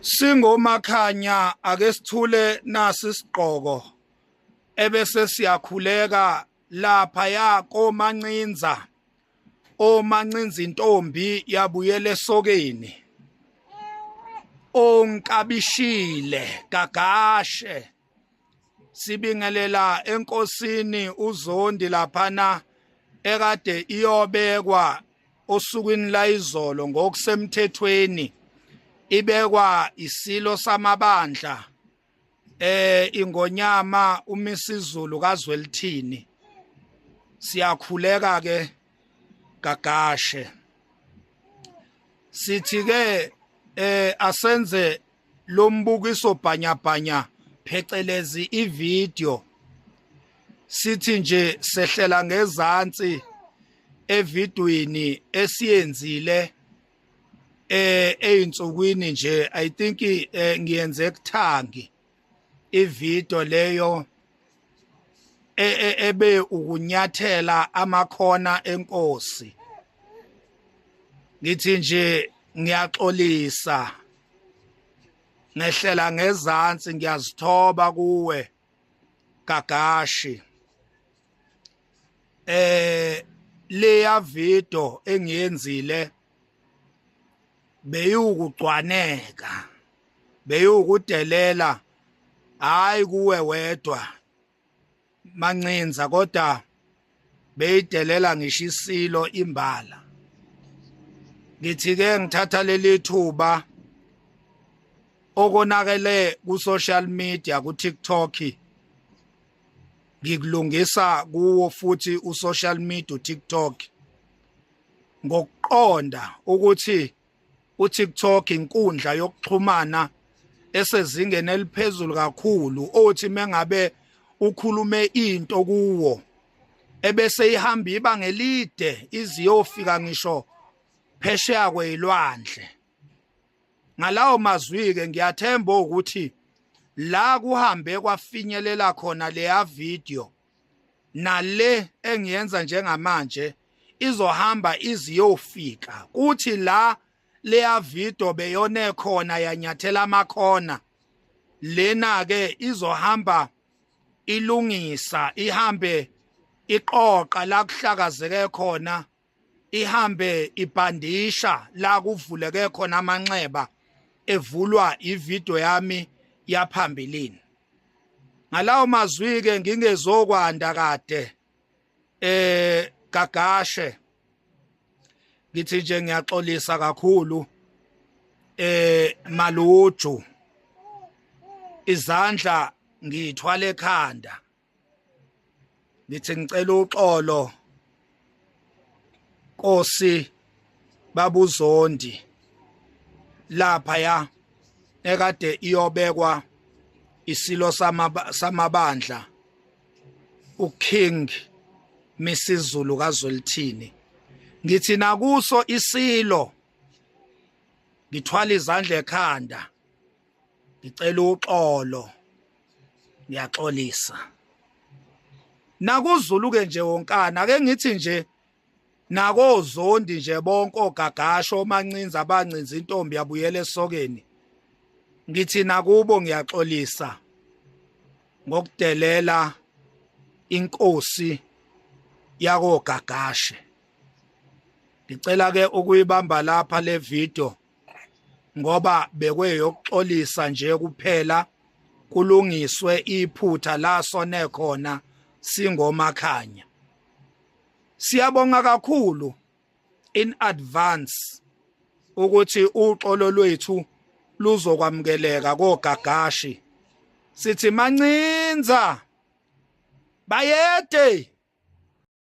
Singomakhanya ake sithule nasi isigqoko ebese siyakhuleka lapha ya komancinza omancinza intombi yabuyela esokeni onkabishile gagashe sibingelela enkosini uZondi laphana ekade iyobekwa osukwini la izolo ngokusemthethweni ibekwa isilo samabandla ingonyama uMisizulu kaZwelithini siyakhuleka ke gagashe sithi ke asenze lombukiso bhanyabhanya phecelezi ivideo sithi nje sehlela ngezantsi evidweni esiyenzile einsukwini nje I think ngiyenze ekuthangi ivideo leyo ebe ukunyathela amakhona enkosi ngithi nje ngiyaxolisa ngehlela ngezantsi ngiyazithoba kuwe gagashi leya video engiyenzile beyukucwaneka beyukudelela hayi kuwe wedwa mancinza kodwa beyidelela ngisho isilo imbala ngithi ke ngithatha leli thuba okonakele ku social media ku TikTok ngikulungisa kuwo futhi u social media TikTok ngokuqonda ukuthi u TikTok inkundla yokuxhumana esezingeni eliphezulu kakhulu othi mengabe ukhulume into kuwo ebese ihamba ibanga elide iziyofika ngisho phesheya kwezilwandle ngalawo mazwi ke ngiyathemba ukuthi la kuhambe kwafinyelela khona leya video nale engiyenza njengamanje izohamba iziyofika kuthi la leya video beyone khona yanyathela amakhona lena ke izohamba ilungisa ihambe iqoqa la kuhlakazeke khona ihambe ibhandisha la kuvuleke khona amanxeba evulwa ivideo yami yaphambilini ngalawo mazwi ke ngingezokwanda kade gagashe ngithi nje ngiyaxolisa kakhulu maluju izandla ngithwala ekhanda ngithi ngicela uxolo Nkosi babuZondi lapha ya ekade iyobekwa isilo samabandla uKing Misizulu kaZwelithini ngithi nakuso isilo ngithwala izandla ekhanda ngicela uxolo ngiyaxolisa nakuZulu ke nje wonkana ake ngithi nje nakoZondi nje bonke ogagasho omancinza abancinza intombi yabuyela esokeni ngithi nakubo ngiyaxolisa ngokudelela inkosi yakogagashe ngicela ke ukuyibamba lapha le video ngoba bekwe yokuxolisa nje kuphela kulungiswe iphutha la sone khona singomakhanya siyabonga kakhulu in advance ukuthi uxolo lwethu luzokwamukeleka kogagashi sithi mancinza bayede